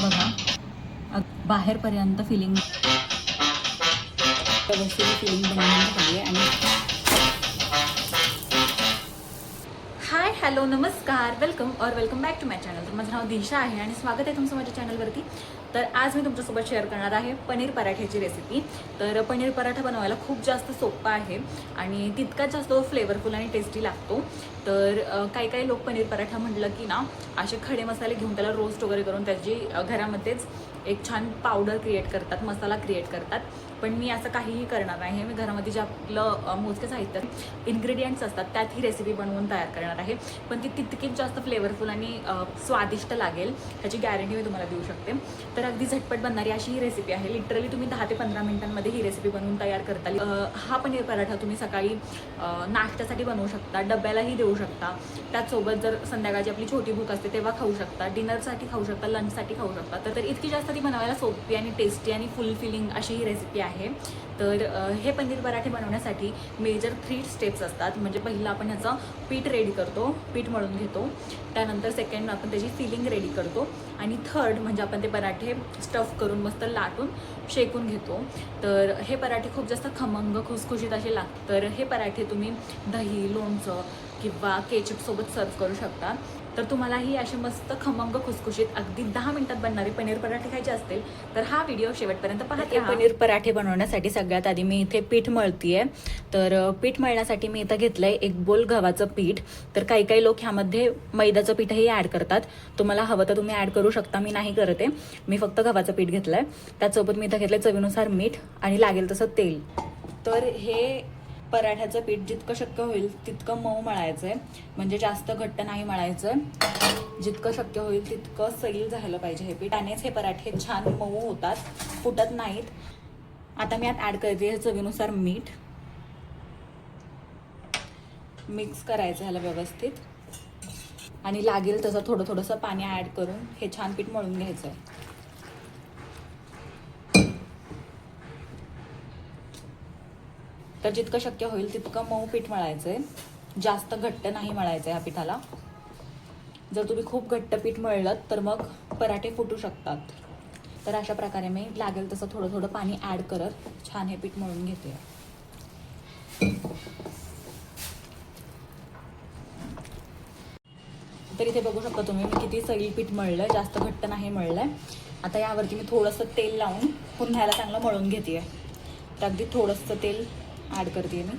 बघा बाहेरपर्यंत फिलिंग व्यवस्थित फिलिंग बनवून झाली आहे. आणि हाय हॅलो नमस्कार, welcome back to my channel. तर माझं नाव दिशा आहे आणि स्वागत आहे तुमचं माझ्या चॅनलवरती. तर आज मी तुमच्यासोबत शेअर करणार आहे पनीर पराठ्याची रेसिपी. तर पनीर पराठा बनवायला खूप जास्त सोपा आहे आणि तितकाच जास्त फ्लेवरफुल आणि टेस्टी लागतो. तर काही लोक पनीर पराठा म्हटलं की ना असे खडे मसाले घेऊन त्याला रोस्ट वगैरे करून त्याची घरामध्येच एक छान पावडर क्रिएट करतात, मसाला क्रिएट करतात. पण मी असं काहीही करणार नाही. मी घरामध्ये जे आपलं मोजके साहित्य इन्ग्रेडियंट्स असतात त्यात ही रेसिपी बनवून तयार करणार आहे. पण ती तितकीच जास्त फ्लेवरफुल आणि स्वादिष्ट लागेल ह्याची गॅरंटी मी तुम्हाला देऊ शकते. तर अगदी झटपट बनणारी अशी ही रेसिपी आहे. लिटरली तुम्ही 10 ते 15 मिनिटांमध्ये ही रेसिपी बनवून तयार करता. हा पनीर पराठा तुम्ही सकाळी नाश्त्यासाठी बनवू शकता, डब्यालाही देऊ शकता. त्याचसोबत जर संध्याकाळची आपली छोटी भूक असते तेव्हा खाऊ शकता, डिनरसाठी खाऊ शकता, लंचसाठी खाऊ शकता. तर इतकी जास्त ती बनवायला सोपी आणि टेस्टी आणि फुल फिलिंग अशी ही रेसिपी आहे. तर हे पनीर पराठे बनवण्यासाठी मेजर 3 स्टेप्स असतात. म्हणजे पहिलं आपण ह्याचं पीठ रेडी करतो, पीठ मळून घेतो. त्यानंतर सेकंड आपण त्याची फिलिंग रेडी करतो आणि थर्ड म्हणजे आपण ते पराठे स्टफ करून मस्त लाटून शेकून घेतो. तर हे पराठे खूप जास्त खमंग खुसखुशीत असे लागतात. तर हे पराठे तुम्ही दही, लोणचं किंवा केचपसोबत सर्व करू शकता. तर तुम्हालाही असे मस्त खमंग खुसखुशीत अगदी 10 मिनिटात बनणारे पनीर पराठे खायचे असतील तर हा व्हिडिओ शेवटपर्यंत पाहते. पनीर पराठे बनवण्यासाठी सगळ्यात आधी मी इथे पीठ मळतीये. तर पीठ मळण्यासाठी मी इथं घेतलंय 1 बोल गव्हाचं पीठ. तर काही लोक ह्यामध्ये मैद्याचं पीठही ॲड करतात. तुम्हाला हवं तर तुम्ही ॲड करू शकता, मी नाही करते. मी फक्त गव्हाचं पीठ घेतलंय. त्याचसोबत मी इथं घेतलंय चवीनुसार मीठ आणि लागेल तसं तेल. तर हे पराठ्याचं पीठ जितकं शक्य होईल तितकं मऊ मळायचं आहे. म्हणजे जास्त घट्ट नाही मळायचं आहे. जितकं शक्य होईल तितकं सैल झालं पाहिजे हे पीठ. त्यानेच हे पराठे छान मऊ होतात, फुटत नाहीत. आता मी यात ॲड करते चवीनुसार मीठ. मिक्स करायचं ह्याला व्यवस्थित आणि लागेल तसं थोडंसं पाणी ॲड करून हे छान पीठ मळून घ्यायचं आहे. तर जितकं शक्य होईल तितकं मऊ पीठ मळायचं आहे. जास्त घट्ट नाही मळायचं आहे ह्या पिठाला. जर तुम्ही खूप घट्ट पीठ मळलं तर मग पराठे फुटू शकतात. तर अशा प्रकारे मी लागेल तसं थोडं पाणी ॲड करत छान हे पीठ मळून घेते. तर इथे बघू शकता तुम्ही मी किती सैल पीठ मळलंय, जास्त घट्ट नाही मळलंय. आता यावरती मी थोडंसं तेल लावून पुन्हा याला चांगलं मळून घेते. तर अगदी थोडंसं तेल ॲड करते मी.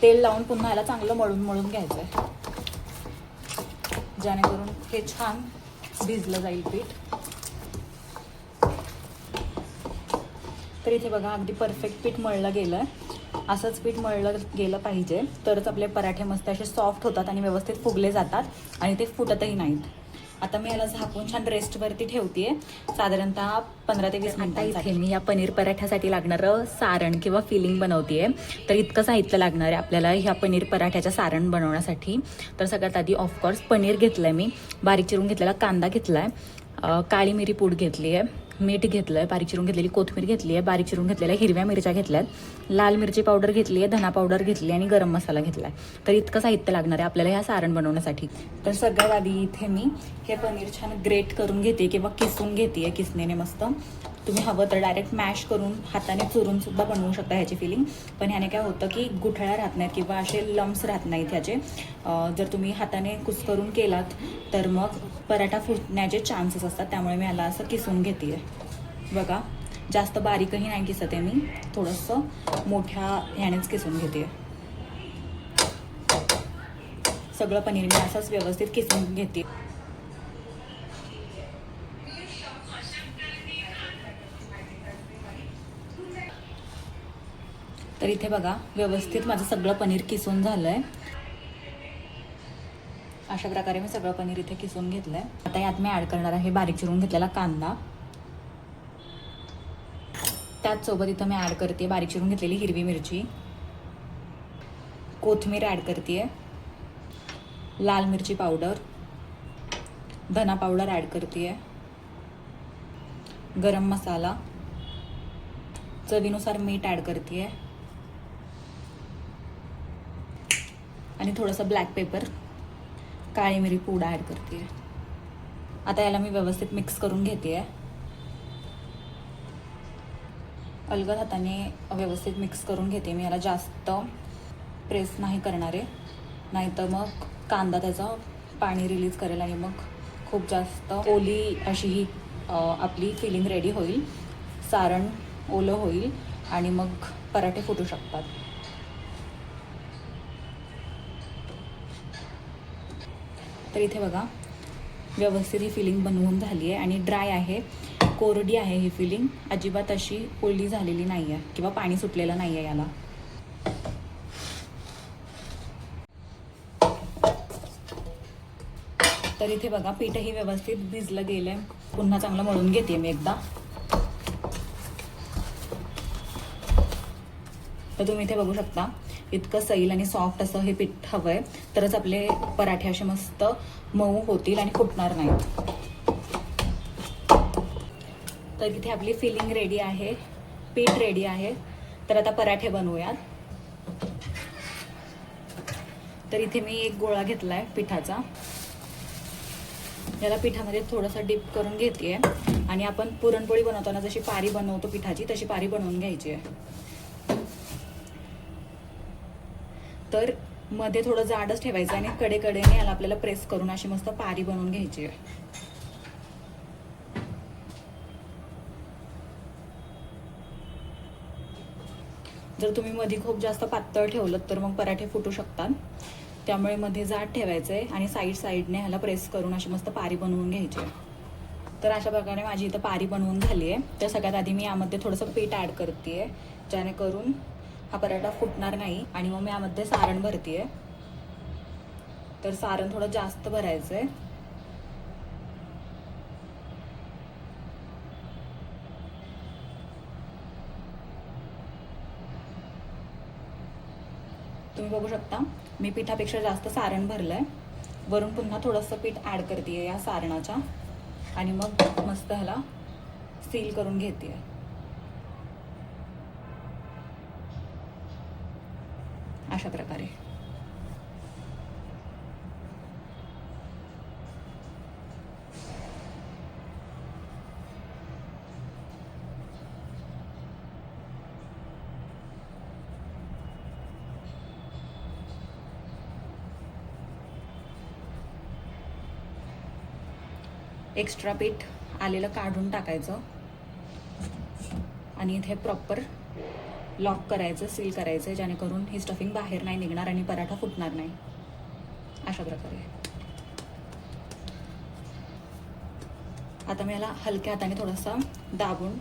तेल लावून पुन्हा याला चांगलं मळून घ्यायचं आहे, जेणेकरून हे छान भिजलं जाईल पीठ. तर इथे बघा अगदी परफेक्ट पीठ मळलं गेलं आहे. असंच पीठ मळलं गेलं पाहिजे, तरच आपले पराठे मस्त असे सॉफ्ट होतात आणि व्यवस्थित फुगले जातात आणि ते फुटतही नाहीत. आता मी याला झाकून छान रेस्टवरती ठेवते साधारणतः 15 ते 20 मिनिटांसाठी. इथे मी या पनीर पराठ्यासाठी लागणारं सारण किंवा फिलिंग बनवते. तर इतकं साहित्य लागणार आहे आपल्याला ह्या पनीर पराठ्याचं सारण बनवण्यासाठी. तर सगळ्यात आधी ऑफकोर्स पनीर घेतलं आहे मी, बारीक चिरून घेतलेला कांदा घेतला आहे, काळी मिरी पूड घेतली आहे, मीठ घेतलं आहे, बारीक चिरून घेतलेली कोथिंबीर घेतली आहे, बारीक चिरून घेतलेल्या हिरव्या मिरच्या घेतल्या आहेत, लाल मिरची पावडर घेतली आहे, धना पावडर घेतली आणि गरम मसाला घेतला आहे. तर इतकं साहित्य लागणार आहे आपल्याला ह्या सारण बनवण्यासाठी. तर सगळ्यात आधी इथे मी हे पनीर छान ग्रेट करून घेते किंवा किसून घेते किसणीने मस्त. तुम्ही हवं तर डायरेक्ट मॅश करून हाताने चुरून सुद्धा बनवू शकता ह्याची फिलिंग. पण ह्याने काय होतं की गुठळ्या राहत नाहीत किंवा असे लम्स राहत नाहीत ह्याचे. जर तुम्ही हाताने कुस्करून केलात तर मग पराठा फुटण्याचे चान्सेस असतात. त्यामुळे मी ह्याला असं किसून घेते. बघा जास्त बारीकही नाही किसते मी, थोडंसं मोठ्या ह्यानेच किसून घेते. सगळं पनीर मी असंच व्यवस्थित किसून घेते. तर इथे बघा व्यवस्थित माझं सगळं पनीर किसून झालंय. अशा प्रकारे मी सगळं पनीर इथे किसून घेतलंय. आता यात मी ॲड करणार आहे बारीक चिरून घेतलेला कांदा. त्याचसोबत इथं मी ॲड करते बारीक चिरून घेतलेली हिरवी मिरची, कोथिंबीर ॲड करते, लाल मिरची पावडर, धना पावडर ॲड करते, गरम मसाला, चवीनुसार मीठ ॲड करते आणि थोडंसं ब्लॅक पेपर, काळी मिरी पूड ॲड करते. आता याला मी व्यवस्थित मिक्स करून घेते आहे. अलगद हाताने व्यवस्थित मिक्स करून घेते मी. याला जास्त प्रेस नाही करणार आहे, नाहीतर मग कांदा त्याचा पाणी रिलीज करेल आणि मग खूप जास्त ओली अशी ही आपली फिलिंग रेडी होईल. सारण ओलं होईल आणि मग पराठे फुटू शकतात. तर इथे बघा व्यवस्थित ही फिलिंग बनवून झाली आहे आणि ड्राय आहे, कोरडी आहे ही फिलिंग. अजिबात अशी ओली झालेली नाही आहे किंवा पाणी सुटलेलं नाही आहे याला. तर इथे बघा पीठही व्यवस्थित भिजलं गेलं आहे. पुन्हा चांगलं मळून घेते मी एकदा. तर तुम्ही इथे बघू शकता इतकं सैल आणि सॉफ्ट असं हे पीठ हवं आहे, तरच आपले पराठे असे मस्त मऊ होतील आणि फुटणार नाहीत. तर इथे आपली फिलिंग रेडी आहे, पीठ रेडी आहे. तर आता पराठे बनवूयात. तर इथे मी एक गोळा घेतला आहे पिठाचा. याला पिठामध्ये थोडंसं डिप करून घेते आणि आपण पुरणपोळी बनवताना जशी पारी बनवतो पिठाची, तशी पारी बनवून घ्यायची आहे. तर मध्ये थोडं जाडच ठेवायचं आणि कडेकडेने याला आपल्याला प्रेस करून अशी मस्त पारी बनवून घ्यायची आहे. जर तुम्ही मध्ये खूप जास्त पातळ ठेवलं तर मग पराठे फुटू शकतात. त्यामुळे मध्ये जाड ठेवायचं आहे आणि साईडने ह्याला प्रेस करून अशी मस्त पारी बनवून घ्यायची आहे. तर अशा प्रकारे माझी इथं पारी बनवून झाली आहे. तर सगळ्यात आधी मी यामध्ये थोडंसं पीठ ॲड करते आहे, जेणेकरून हा पराठा फुटणार नाही. आणि मग मी यामध्ये सारण भरते आहे. तर सारण थोडं जास्त भरायचं आहे. तुम्ही बघू शकता मी पिठापेक्षा जास्त सारण भरलंय. वरून पुन्हा थोडंसं पीठ ॲड करते या सारणाच्या आणि मग मस्त ह्याला सील करून घेते. अशा प्रकारे एक्स्ट्रा पीठ आलेलं काढून टाकायचं आणि इथे प्रॉपर लॉक करायचं, सील करायचं, जेणेकरून ही स्टफिंग बाहेर नाही निघणार आणि पराठा फुटणार नाही. अशा प्रकारे आता मी याला हलक्या हाताने थोडंसं दाबून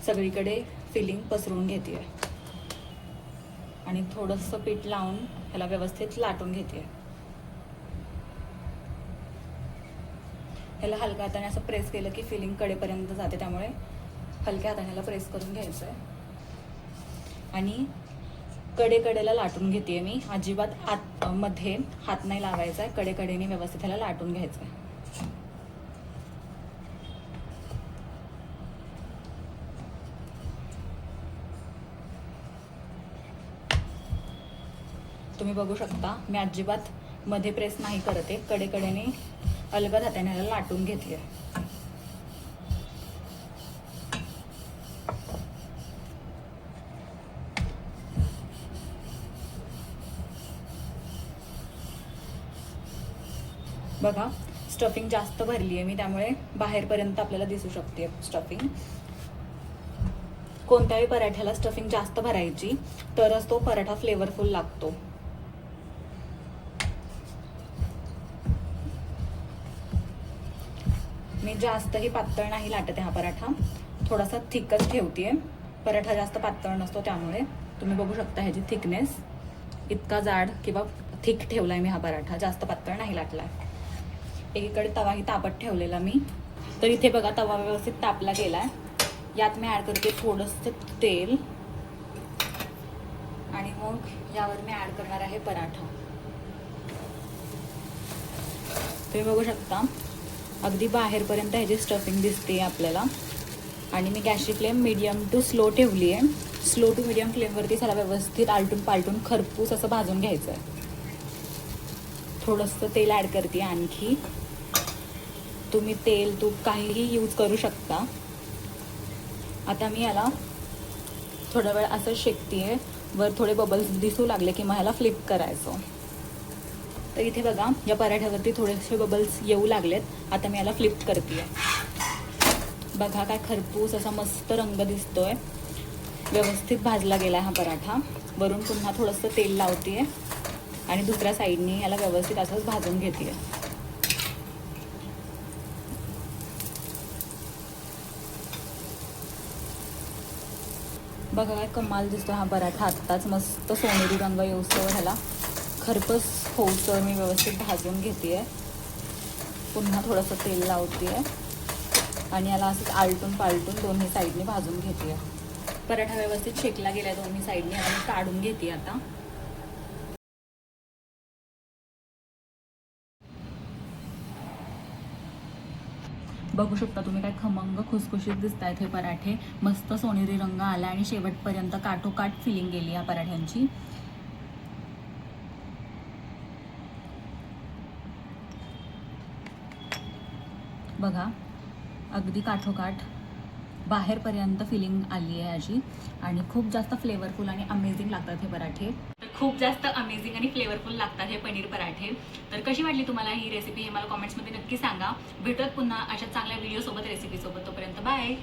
सगळीकडे फिलिंग पसरवून घेते आणि थोडंसं पीठ लावून ह्याला व्यवस्थित लाटून घेते. ह्याला हलक्या हाताने असं प्रेस केलं की फिलिंग कडेपर्यंत जाते, त्यामुळे हलक्या हाताने ह्याला प्रेस करून घ्यायचं आहे आणि कडेला लाटून घेते मी. अजिबात मध्ये हात नाही लावायचा आहे, कडेने व्यवस्थित ह्याला लाटून घ्यायचं आहे. तुम्ही बघू शकता मी अजिबात मध्ये प्रेस नाही करते, कडेने अलगद हाताने ह्याला लाटून घेते. बघा स्टफिंग जास्त भरली आहे मी, त्यामुळे बाहेरपर्यंत आपल्याला दिसू शकते स्टफिंग. कोणत्याही पराठ्याला स्टफिंग जास्त भरायची, तरच तो पराठा फ्लेवरफुल लागतो. मी जास्तही पातळ नाही लाटते हा पराठा, थोडासा थिकच ठेवते. पराठा जास्त पातळ नसतो, त्यामुळे तुम्ही बघू शकता ह्याची थिकनेस. इतका जाड किंवा थिक ठेवलाय मी हा पराठा, जास्त पातळ नाही लाटलाय. एकीकडे तवाही तापत ठेवलेला मी. तर इथे बघा तवा व्यवस्थित तापला गेलाय. यात मी ॲड करते थोडंसं तेल आणि मग यावर मी ॲड करणार आहे पराठा. तुम्ही बघू शकता अगदी बाहेरपर्यंत ह्याची स्टफिंग दिसते आपल्याला. आणि मी गॅसची फ्लेम मीडियम टू स्लो ठेवली आहे. स्लो टू मीडियम फ्लेमवरती त्याला व्यवस्थित आलटून पालटून खरपूस असं भाजून घ्यायचं आहे. थोडंसं तेल ॲड करते आणखी. तुम्ही तेल तूप काहीही यूज करू शकता. आता मी याला थोडा वेळ असं शेकते. वर थोडे बबल्स दिसू लागले की मग ह्याला फ्लिप करायचं. तर इथे बघा या पराठ्यावरती थोडेसे बबल्स येऊ लागलेत. आता मी याला फ्लिप करते. बघा काय खरपूस असा मस्त रंग दिसतोय. व्यवस्थित भाजला गेला हा पराठा. वरून पुन्हा थोडंसं तेल लावते आणि दुसऱ्या साईडनी याला व्यवस्थित असंच भाजून घेते. बघा काय कमाल दिसतो हा पराठा. आत्ताच मस्त सोनेरी रंग येऊस्तोवर ह्याला खरपूस होऊस्तोवर मी व्यवस्थित भाजून घेते. पुन्हा थोडंसं तेल लावते आणि याला असंच आलटून पालटून दोन्ही साईडने भाजून घेते. पराठा व्यवस्थित शेकला गेला दोन्ही साईडने. याला मी काढून घेते आता. बघू शकता तुम्ही काय खमंग खुसखुशीत दिसत आहेत हे पराठे. मस्त सोनेरी रंग आला आणि शेवटपर्यंत काठोकाठ फिलिंग गेली या पराठ्यांची. बघा अगदी काठोकाठ बाहेरपर्यंत फिलिंग आली आहे याची. आणि खूप जास्त फ्लेवरफुल आणि अमेझिंग लागतात हे पराठे. खूप जास्त अमेझिंग आणि फ्लेवरफुल लागतात हे पनीर पराठे. तर कशी वाटली तुम्हाला ही रेसिपी हे मला कॉमेंट्समध्ये नक्की सांगा. भेटूयात पुन्हा अशा चांगल्या व्हिडिओसोबत रेसिपीसोबत. तोपर्यंत बाय.